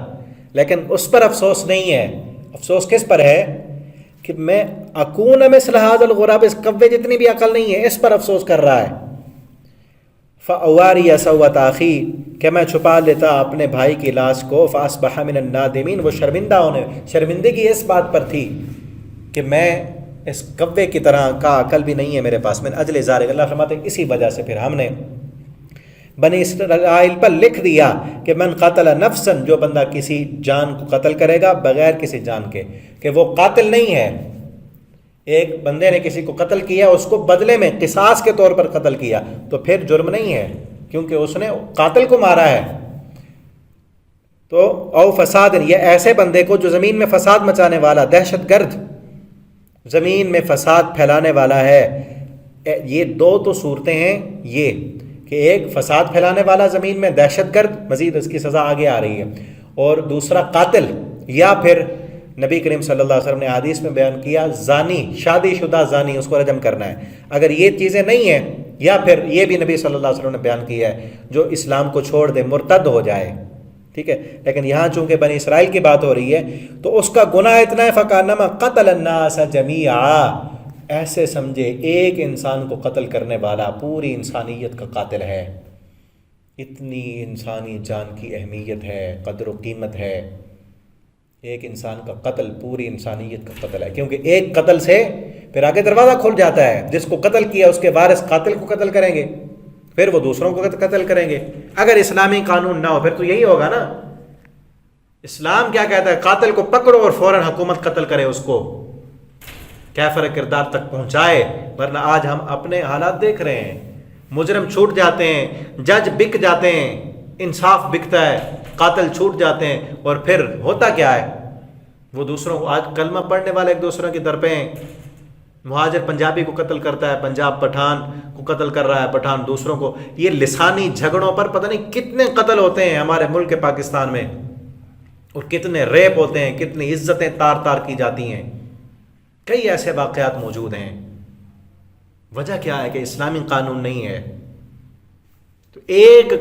لیکن اس پر افسوس نہیں ہے۔ افسوس کس پر ہے کہ میں اکون مثل ھذا الغراب، اس کوے جتنی بھی عقل نہیں ہے اس پر افسوس کر رہا ہے۔ فَأَوَارِيَ سَوْءَةَ أَخِي، کہ میں چھپا لیتا اپنے بھائی کی لاش کو، فَأَصْبَحَ مِنَ النَّادِمِينَ، وہ شرمندگی اس بات پر تھی کہ میں اس کوے کی طرح کا عقل بھی نہیں ہے میرے پاس، من اجل ذالک، اللہ فرماتے ہیں اسی وجہ سے پھر ہم نے بنی اسرائیل پر لکھ دیا کہ من قتل نفسا، جو بندہ کسی جان کو قتل کرے گا بغیر کسی جان کے، کہ وہ قاتل نہیں ہے، ایک بندے نے کسی کو قتل کیا، اس کو بدلے میں قصاص کے طور پر قتل کیا، تو پھر جرم نہیں ہے کیونکہ اس نے قاتل کو مارا ہے۔ تو او فساد، یہ ایسے بندے کو جو زمین میں فساد مچانے والا، دہشت گرد، زمین میں فساد پھیلانے والا ہے۔ یہ دو تو صورتیں ہیں، یہ کہ ایک فساد پھیلانے والا زمین میں، دہشت گرد، مزید اس کی سزا آگے آ رہی ہے، اور دوسرا قاتل، یا پھر نبی کریم صلی اللہ علیہ وسلم نے حدیث میں بیان کیا زانی، شادی شدہ زانی، اس کو رجم کرنا ہے۔ اگر یہ چیزیں نہیں ہیں، یا پھر یہ بھی نبی صلی اللہ علیہ وسلم نے بیان کیا ہے جو اسلام کو چھوڑ دے، مرتد ہو جائے، ٹھیک ہے، لیکن یہاں چونکہ بنی اسرائیل کی بات ہو رہی ہے تو اس کا گناہ اتنا ہے فَكَأَنَّمَا قَتَلَ النَّاسَ جَمِيعًا، ایسے سمجھے ایک انسان کو قتل کرنے والا پوری انسانیت کا قاتل ہے۔ اتنی انسانی جان کی اہمیت ہے، قدر و قیمت ہے، ایک انسان کا قتل پوری انسانیت کا قتل ہے، کیونکہ ایک قتل سے پھر آگے دروازہ کھل جاتا ہے، جس کو قتل کیا اس کے وارث قاتل کو قتل کریں گے، پھر وہ دوسروں کو قتل کریں گے۔ اگر اسلامی قانون نہ ہو پھر تو یہی ہوگا نا، اسلام کیا کہتا ہے، قاتل کو پکڑو اور فوراً حکومت قتل کرے اس کو، کیفر کردار تک پہنچائے، ورنہ آج ہم اپنے حالات دیکھ رہے ہیں، مجرم چھوٹ جاتے ہیں، جج بک جاتے ہیں، انصاف بکتا ہے، قاتل چھوٹ جاتے ہیں، اور پھر ہوتا کیا ہے، وہ دوسروں کو، آج کلمہ پڑھنے والے ایک دوسروں کی در پہ ہیں، مہاجر پنجابی کو قتل کرتا ہے، پنجاب پٹھان کو قتل کر رہا ہے، پٹھان دوسروں کو، یہ لسانی جھگڑوں پر پتہ نہیں کتنے قتل ہوتے ہیں ہمارے ملک پاکستان میں، اور کتنے ریپ ہوتے ہیں، کتنی عزتیں تار تار کی جاتی ہیں، کئی ایسے واقعات موجود ہیں۔ وجہ کیا ہے کہ اسلامی قانون نہیں ہے۔ تو ایک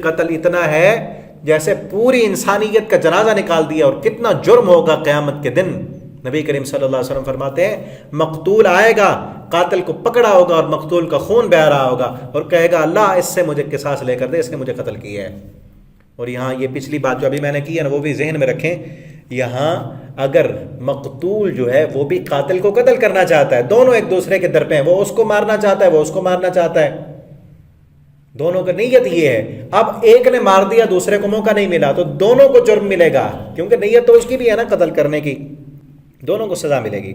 قتل اتنا ہے جیسے پوری انسانیت کا جنازہ نکال دیا، اور کتنا جرم ہوگا قیامت کے دن۔ نبی کریم صلی اللہ علیہ وسلم فرماتے ہیں مقتول آئے گا، قاتل کو پکڑا ہوگا اور مقتول کا خون بہہ رہا ہوگا، اور کہے گا اللہ اس سے مجھے قصاص لے کر دے، اس نے مجھے قتل کیا ہے۔ اور یہاں یہ پچھلی بات جو ابھی میں نے کی ہے نا وہ بھی ذہن میں رکھیں، یہاں اگر مقتول جو ہے وہ بھی قاتل کو قتل کرنا چاہتا ہے، دونوں ایک دوسرے کے در پہ ہیں، وہ اس کو مارنا چاہتا ہے، وہ اس کو مارنا چاہتا ہے، دونوں کا نیت یہ ہے، اب ایک نے مار دیا دوسرے کو موقع نہیں ملا تو دونوں کو جرم ملے گا، کیونکہ نیت تو اس کی بھی ہے نا قتل کرنے کی، دونوں کو سزا ملے گی۔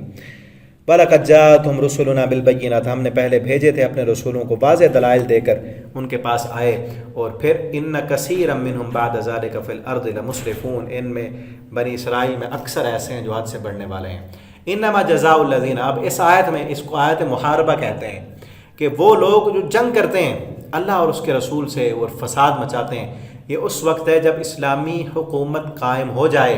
وَلَقَدْ جَاءَتْهُمْ رُسُلُنَا بِالْبَيِّنَاتِ، ہم نے پہلے بھیجے تھے اپنے رسولوں کو واضح دلائل دے کر، ان کے پاس آئے، اور پھر إِنَّ كَثِيرًا مِّنْهُمْ بَعْدَ ذَلِكَ فِي الْأَرْضِ لَمُسْرِفُونَ، ان میں بنی اسرائیل میں اکثر ایسے ہیں جو حد سے بڑھنے والے ہیں۔ إِنَّمَا جَزَاءُ الَّذِينَ، اب اس آیت میں اس کو آیت محاربہ کہتے ہیں کہ وہ لوگ جو جنگ کرتے ہیں اللہ اور اس کے رسول سے اور فساد مچاتے ہیں، یہ اس وقت ہے جب اسلامی حکومت قائم ہو جائے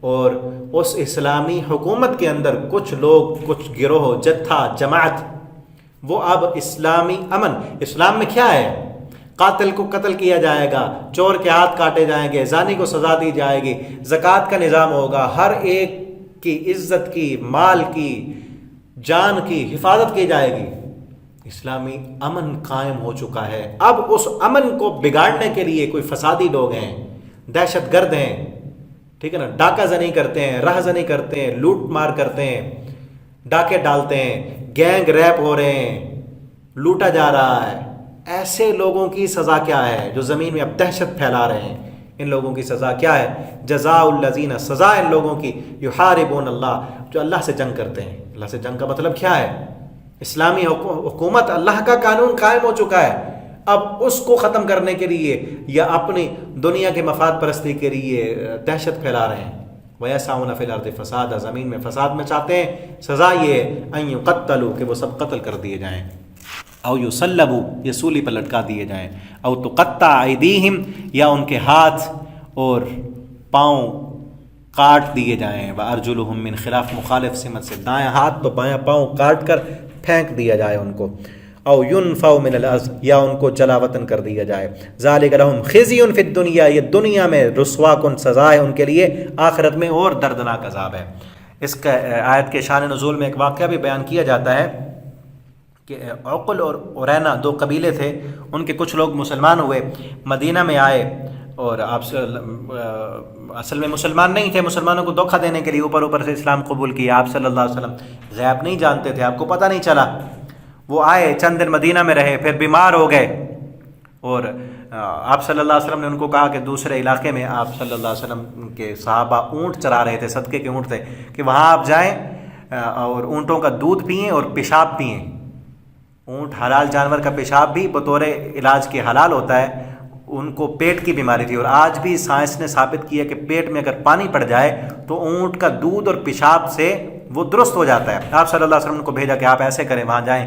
اور اس اسلامی حکومت کے اندر کچھ لوگ، کچھ گروہ، جتھا، جماعت، وہ اب اسلامی امن، اسلام میں کیا ہے، قاتل کو قتل کیا جائے گا، چور کے ہاتھ کاٹے جائیں گے، زانی کو سزا دی جائے گی، زکوٰۃ کا نظام ہوگا، ہر ایک کی عزت کی، مال کی، جان کی حفاظت کی جائے گی، اسلامی امن قائم ہو چکا ہے۔ اب اس امن کو بگاڑنے کے لیے کوئی فسادی لوگ ہیں، دہشت گرد ہیں، ٹھیک ہے نا، ڈاکہ زنی کرتے ہیں، راہ زنی کرتے ہیں، لوٹ مار کرتے ہیں، ڈاکے ڈالتے ہیں، گینگ ریپ ہو رہے ہیں، لوٹا جا رہا ہے، ایسے لوگوں کی سزا کیا ہے جو زمین میں اب دہشت پھیلا رہے ہیں؟ ان لوگوں کی سزا کیا ہے؟ جزاء الذین، سزا ان لوگوں کی یحاربون اللہ، جو اللہ سے جنگ کرتے ہیں۔ اللہ سے جنگ کا مطلب کیا ہے؟ اسلامی حکومت، اللہ کا قانون قائم ہو چکا ہے، اب اس کو ختم کرنے کے لیے یا اپنی دنیا کے مفاد پرستی کے لیے دہشت پھیلا رہے ہیں۔ وَيَسْعَوْنَ فِي الْأَرْضِ فَسَادًا، زمین میں فساد میں چاہتے ہیں، سزا یہ ہے أَن يُقَتَّلُوا، کہ وہ سب قتل کر دیے جائیں، او یصلبوا، یہ سولی پر لٹکا دیے جائیں، او تقطع ایدیہم، یا ان کے ہاتھ اور پاؤں کاٹ دیے جائیں، وارجلہم من خلاف، مخالف سمت سے، دائیں ہاتھ تو بایاں پاؤں کاٹ کر پھینک دیا جائے ان کو، او ينفوا من الارض، یا ان کو جلا وطن کر دیا جائے، ذالک لہم خزی فی الدنیا، یہ دنیا میں رسوا کن سزا ہے ان کے لیے، آخرت میں اور دردناک عذاب ہے۔ اس کا آیت کے شان نزول میں ایک واقعہ بھی بیان کیا جاتا ہے کہ عقل اور عرینا دو قبیلے تھے، ان کے کچھ لوگ مسلمان ہوئے، مدینہ میں آئے، اور آپ اصل میں مسلمان نہیں تھے، مسلمانوں کو دھوکہ دینے کے لیے اوپر سے اسلام قبول کیا، آپ صلی اللہ علیہ وسلم غیب نہیں جانتے تھے، آپ کو پتہ نہیں چلا، وہ آئے، چند دن مدینہ میں رہے، پھر بیمار ہو گئے، اور آپ صلی اللہ علیہ وسلم نے ان کو کہا کہ دوسرے علاقے میں، آپ صلی اللہ علیہ وسلم کے صحابہ اونٹ چرا رہے تھے، صدقے کے اونٹ تھے، کہ وہاں آپ جائیں اور اونٹوں کا دودھ پئیں اور پیشاب پئیں۔ اونٹ حلال جانور کا پیشاب بھی بطور علاج کے حلال ہوتا ہے، ان کو پیٹ کی بیماری تھی، اور آج بھی سائنس نے ثابت کیا کہ پیٹ میں اگر پانی پڑ جائے تو اونٹ کا دودھ اور پیشاب سے وہ درست ہو جاتا ہے۔ آپ صلی اللہ علیہ وسلم کو بھیجا کہ آپ ایسے کریں، وہاں جائیں،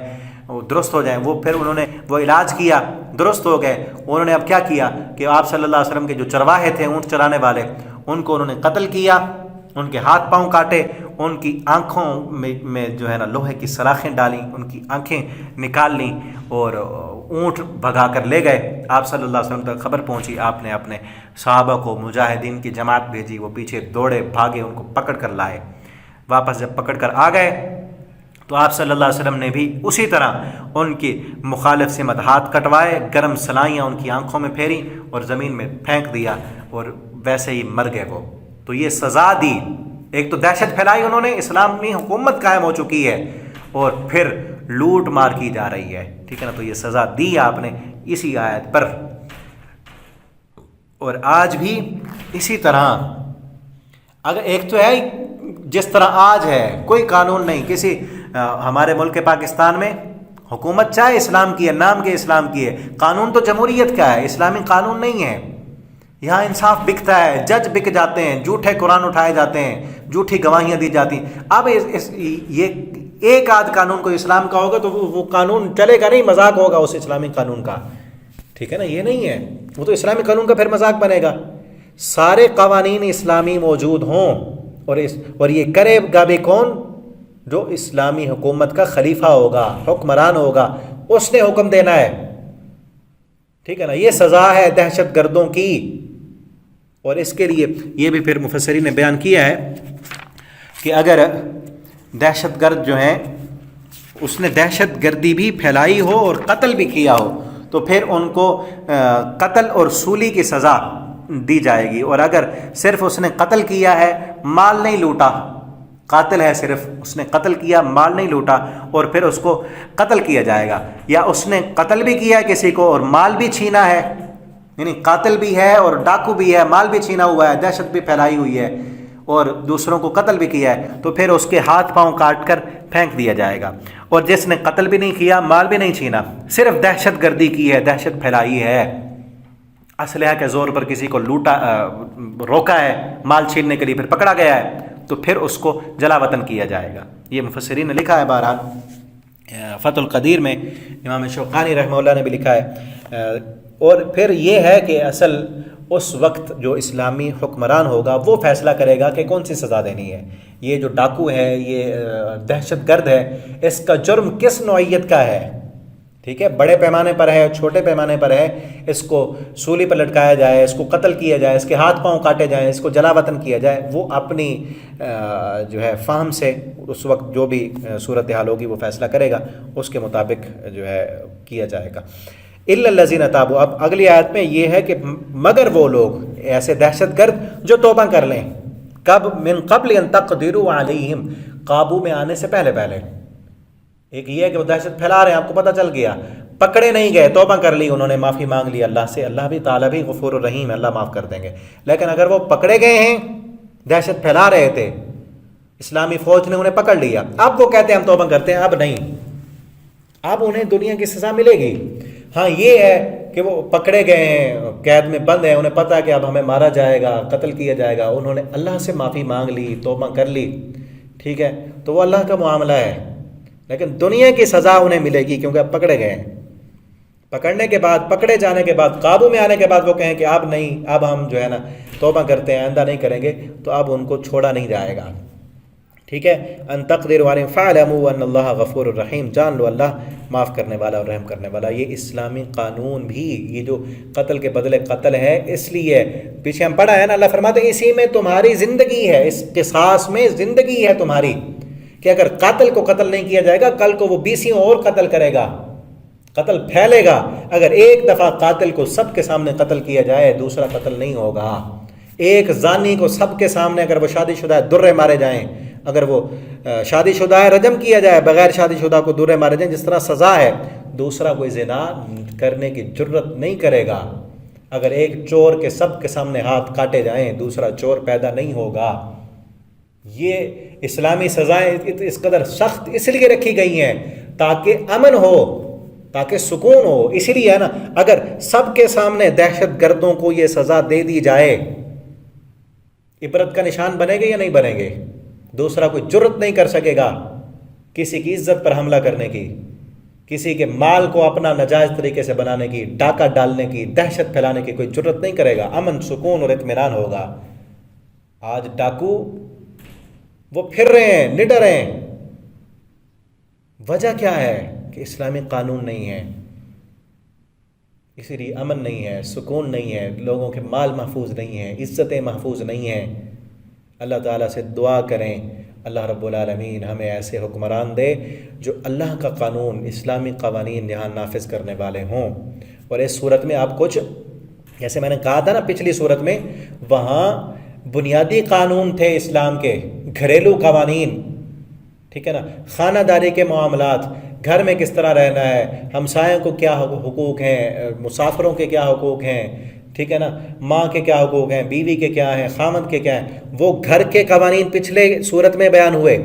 وہ درست ہو جائیں، وہ پھر انہوں نے وہ علاج کیا، درست ہو گئے۔ انہوں نے اب کیا کیا کہ آپ صلی اللہ علیہ وسلم کے جو چرواہے تھے، اونٹ چرانے والے، ان کو انہوں نے قتل کیا، ان کے ہاتھ پاؤں کاٹے، ان کی آنکھوں میں جو ہے نا لوہے کی سلاخیں ڈالیں، ان کی آنکھیں نکال لیں، اور اونٹ بھگا کر لے گئے۔ آپ صلی اللہ علیہ وسلم تک خبر پہنچی، آپ نے اپنے صحابہ کو، مجاہدین کی جماعت بھیجی، وہ پیچھے دوڑے بھاگے، ان کو پکڑ کر لائے۔ واپس جب پکڑ کر آ گئے تو آپ صلی اللہ علیہ وسلم نے بھی اسی طرح ان کی مخالف سمت ہاتھ کٹوائے، گرم سلائیاں ان کی آنکھوں میں پھیری اور زمین میں پھینک دیا، اور ویسے ہی مر گئے وہ۔ تو یہ سزا دی، ایک تو دہشت پھیلائی انہوں نے، اسلامی حکومت قائم ہو چکی ہے، اور پھر لوٹ مار کی جا رہی ہے، ٹھیک ہے نا، تو یہ سزا دی آپ نے اسی آیت پر۔ اور آج بھی اسی طرح، اگر ایک تو ہے جس طرح آج ہے، کوئی قانون نہیں، کسی ہمارے ملک پاکستان میں حکومت چاہے اسلام کی ہے، نام کے اسلام کی ہے، قانون تو جمہوریت کا ہے، اسلامی قانون نہیں ہے، یہاں انصاف بکتا ہے، جج بک جاتے ہیں، جھوٹے قرآن اٹھائے جاتے ہیں، جھوٹی گواہیاں دی جاتی ہیں۔ اب یہ ایک آدھ قانون کو اسلام کا ہوگا تو وہ قانون چلے گا نہیں، مذاق ہوگا اس اسلامی قانون کا، ٹھیک ہے نا، یہ نہیں ہے، وہ تو اسلامی قانون کا پھر مذاق بنے گا۔ سارے قوانین اسلامی موجود ہوں، اور یہ کرے گا بھی کون؟ جو اسلامی حکومت کا خلیفہ ہوگا، حکمران ہوگا، اس نے حکم دینا ہے، ٹھیک ہے نا۔ یہ سزا ہے دہشت گردوں کی، اور اس کے لیے یہ بھی پھر مفسرین نے بیان کیا ہے کہ اگر دہشت گرد جو ہیں اس نے دہشت گردی بھی پھیلائی ہو اور قتل بھی کیا ہو تو پھر ان کو قتل اور سولی کی سزا دی جائے گی۔ اور اگر صرف اس نے قتل کیا ہے، مال نہیں لوٹا، قاتل ہے صرف اس نے قتل کیا، مال نہیں لوٹا، اور پھر اس کو قتل کیا جائے گا، یا اس نے قتل بھی کیا ہے کسی کو اور مال بھی چھینا ہے، یعنی قاتل بھی ہے اور ڈاکو بھی ہے، مال بھی چھینا ہوا ہے، دہشت بھی پھیلائی ہوئی ہے اور دوسروں کو قتل بھی کیا ہے، تو پھر اس کے ہاتھ پاؤں کاٹ کر پھینک دیا جائے گا۔ اور جس نے قتل بھی نہیں کیا، مال بھی نہیں چھینا، صرف دہشت گردی کی ہے، دہشت پھیلائی ہے، اسلحہ کے زور پر کسی کو لوٹا، روکا ہے مال چھیننے کے لیے، پھر پکڑا گیا ہے، تو پھر اس کو جلا وطن کیا جائے گا۔ یہ مفسرین نے لکھا ہے، بہرحال فتح القدیر میں امام شوقانی رحمہ اللہ نے بھی لکھا ہے۔ اور پھر یہ ہے کہ اصل اس وقت جو اسلامی حکمران ہوگا وہ فیصلہ کرے گا کہ کون سی سزا دینی ہے۔ یہ جو ڈاکو ہے، یہ دہشت گرد ہے، اس کا جرم کس نوعیت کا ہے، ٹھیک ہے، بڑے پیمانے پر ہے، چھوٹے پیمانے پر ہے، اس کو سولی پر لٹکایا جائے، اس کو قتل کیا جائے، اس کے ہاتھ پاؤں کاٹے جائیں، اس کو جلا وطن کیا جائے، وہ اپنی جو ہے فہم سے اس وقت جو بھی صورتحال ہوگی وہ فیصلہ کرے گا، اس کے مطابق جو ہے کیا جائے گا۔ الا الذین تابوا، اب اگلی آیت میں یہ ہے کہ مگر وہ لوگ ایسے دہشت گرد جو توبہ کر لیں، کب؟ من قبل ان تقدروا علیہم، قابو میں آنے سے پہلے پہلے۔ ایک یہ ہے کہ وہ دہشت پھیلا رہے ہیں، آپ کو پتہ چل گیا، پکڑے نہیں گئے، توبہ کر لی انہوں نے، معافی مانگ لی اللہ سے، اللہ بھی تعالیٰ بھی غفور الرحیم ہے، اللہ معاف کر دیں گے۔ لیکن اگر وہ پکڑے گئے ہیں، دہشت پھیلا رہے تھے، اسلامی فوج نے انہیں پکڑ لیا، اب وہ کہتے ہیں ہم توبہ کرتے ہیں، اب نہیں، اب انہیں دنیا کی سزا ملے گی۔ ہاں یہ ہے کہ وہ پکڑے گئے ہیں، قید میں بند ہیں، انہیں پتہ ہے کہ اب ہمیں مارا جائے گا، قتل کیا جائے گا، انہوں نے اللہ سے معافی مانگ لی، توبہ کر لی، ٹھیک ہے، تو وہ اللہ کا معاملہ ہے، لیکن دنیا کی سزا انہیں ملے گی کیونکہ اب پکڑے گئے ہیں۔ پکڑنے کے بعد، پکڑے جانے کے بعد، قابو میں آنے کے بعد وہ کہیں کہ اب نہیں، اب ہم جو ہے نا توبہ کرتے ہیں، آئندہ نہیں کریں گے، تو اب ان کو چھوڑا نہیں جائے گا، ٹھیک ہے۔ ان تقدروا علیہم فاعلموا ان اللہ غفور الرحیم، جان لو اللہ معاف کرنے والا اور رحم کرنے والا۔ یہ اسلامی قانون بھی، یہ جو قتل کے بدلے قتل ہے، اس لیے پیچھے ہم پڑھا ہے نا، اللہ فرماتے ہیں اسی میں تمہاری زندگی ہے، اس قصاص میں زندگی ہے تمہاری، کہ اگر قاتل کو قتل نہیں کیا جائے گا، کل کو وہ 20 اور قتل کرے گا، قتل پھیلے گا۔ اگر ایک دفعہ قاتل کو سب کے سامنے قتل کیا جائے، دوسرا قتل نہیں ہوگا۔ ایک زانی کو سب کے سامنے، اگر وہ شادی شدہ ہے، درے مارے جائیں، اگر وہ شادی شدہ ہے رجم کیا جائے، بغیر شادی شدہ کو درے مارے جائیں، جس طرح سزا ہے، دوسرا کوئی زنا کرنے کی جرت نہیں کرے گا۔ اگر ایک چور کے سب کے سامنے ہاتھ کاٹے جائیں، دوسرا چور پیدا نہیں ہوگا۔ یہ اسلامی سزائیں اس قدر سخت اس لیے رکھی گئی ہیں تاکہ امن ہو، تاکہ سکون ہو۔ اسی لیے ہے نا، اگر سب کے سامنے دہشت گردوں کو یہ سزا دے دی جائے، عبرت کا نشان بنے گے یا نہیں بنے گے؟ دوسرا کوئی جرت نہیں کر سکے گا کسی کی عزت پر حملہ کرنے کی، کسی کے مال کو اپنا ناجائز طریقے سے بنانے کی، ڈاکہ ڈالنے کی، دہشت پھیلانے کی کوئی جرت نہیں کرے گا، امن سکون اور اطمینان ہوگا۔ آج ڈاکو وہ پھر رہے ہیں، نڈر ہیں، وجہ کیا ہے؟ کہ اسلامی قانون نہیں ہے، اسی لیے امن نہیں ہے، سکون نہیں ہے، لوگوں کے مال محفوظ نہیں ہیں، عزتیں محفوظ نہیں ہیں۔ اللہ تعالیٰ سے دعا کریں اللہ رب العالمین ہمیں ایسے حکمران دے جو اللہ کا قانون، اسلامی قوانین یہاں نافذ کرنے والے ہوں۔ اور اس صورت میں آپ کچھ، جیسے میں نے کہا تھا نا پچھلی صورت میں، وہاں بنیادی قانون تھے اسلام کے، گھریلو قوانین، ٹھیک ہے نا، خانہ داری کے معاملات، گھر میں کس طرح رہنا ہے، ہمسایوں کو کیا حقوق ہیں، مسافروں کے کیا حقوق ہیں، ٹھیک ہے نا، ماں کے کیا حقوق ہیں، بیوی کے کیا ہیں، خامند کے کیا ہیں، وہ گھر کے قوانین پچھلے صورت میں بیان ہوئے،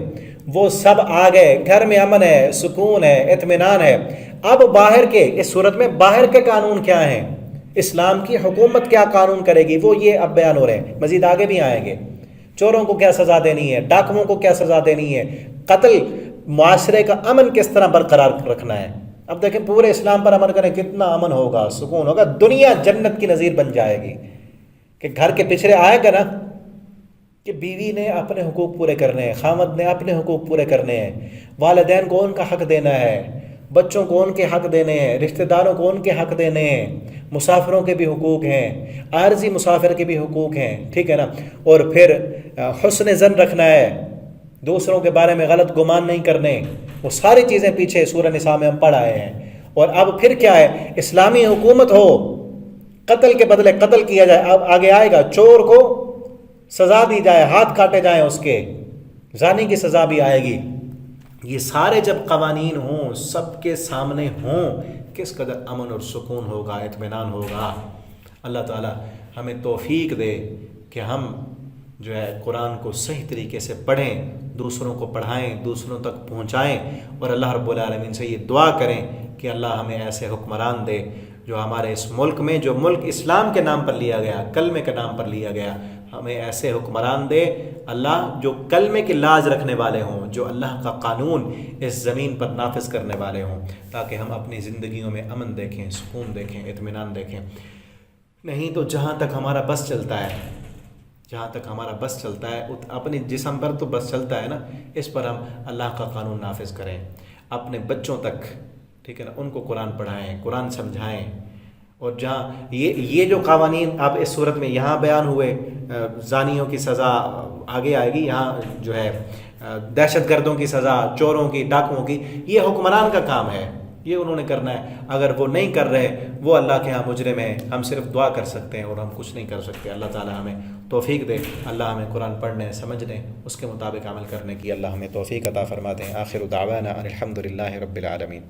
وہ سب آ گئے، گھر میں امن ہے، سکون ہے، اطمینان ہے۔ اب باہر کے، اس صورت میں باہر کے قانون کیا ہیں، اسلام کی حکومت کیا قانون کرے گی، وہ یہ اب بیان ہو رہے ہیں، مزید آگے بھی آئیں گے۔ چوروں کو کیا سزا دینی ہے، ڈاکوؤں کو کیا سزا دینی ہے، قتل، معاشرے کا امن کس طرح برقرار رکھنا ہے۔ اب دیکھیں پورے اسلام پر عمل کریں، کتنا امن ہوگا، سکون ہوگا، دنیا جنت کی نظیر بن جائے گی۔ کہ گھر کے پچھلے آئے گا نا کہ بیوی نے اپنے حقوق پورے کرنے ہیں، خامد نے اپنے حقوق پورے کرنے ہیں، والدین کو ان کا حق دینا ہے، بچوں کو ان کے حق دینے ہیں، رشتہ داروں کو ان کے حق دینے ہیں، مسافروں کے بھی حقوق ہیں، عارضی مسافر کے بھی حقوق ہیں، ٹھیک ہے نا، اور پھر حسن ظن رکھنا ہے، دوسروں کے بارے میں غلط گمان نہیں کرنے، وہ ساری چیزیں پیچھے سورہ نساء میں ہم پڑھ آئے ہیں۔ اور اب پھر کیا ہے، اسلامی حکومت ہو، قتل کے بدلے قتل کیا جائے. اب آگے آئے گا چور کو سزا دی جائے, ہاتھ کاٹے جائیں اس کے, زانی کی سزا بھی آئے گی. یہ سارے جب قوانین ہوں, سب کے سامنے ہوں, کس قدر امن اور سکون ہوگا, اطمینان ہوگا. اللہ تعالی ہمیں توفیق دے کہ ہم جو ہے قرآن کو صحیح طریقے سے پڑھیں, دوسروں کو پڑھائیں, دوسروں تک پہنچائیں, اور اللہ رب العالمین سے یہ دعا کریں کہ اللہ ہمیں ایسے حکمران دے جو ہمارے اس ملک میں, جو ملک اسلام کے نام پر لیا گیا, کلمے کے نام پر لیا گیا, ہمیں ایسے حکمران دے اللہ جو کلمے کی لاج رکھنے والے ہوں, جو اللہ کا قانون اس زمین پر نافذ کرنے والے ہوں, تاکہ ہم اپنی زندگیوں میں امن دیکھیں, سکون دیکھیں, اطمینان دیکھیں. نہیں تو جہاں تک ہمارا بس چلتا ہے, جہاں تک ہمارا بس چلتا ہے, اپنی جسم پر تو بس چلتا ہے نا, اس پر ہم اللہ کا قانون نافذ کریں. اپنے بچوں تک, ٹھیک ہے نا, ان کو قرآن پڑھائیں, قرآن سمجھائیں. اور جہاں یہ جو قوانین آپ اس صورت میں یہاں بیان ہوئے, زانیوں کی سزا آگے آئے گی, یہاں جو ہے دہشت گردوں کی سزا, چوروں کی, ڈاکوؤں کی, یہ حکمران کا کام ہے, یہ انہوں نے کرنا ہے. اگر وہ نہیں کر رہے, وہ اللہ کے ہاں مجرم ہیں, ہم صرف دعا کر سکتے ہیں اور ہم کچھ نہیں کر سکتے. اللہ تعالی ہمیں توفیق دے, اللہ ہمیں قرآن پڑھنے, سمجھنے, اس کے مطابق عمل کرنے کی اللہ ہمیں توفیق عطا فرما دیں. آخر دعوانا ان الحمد للہ رب العالمین.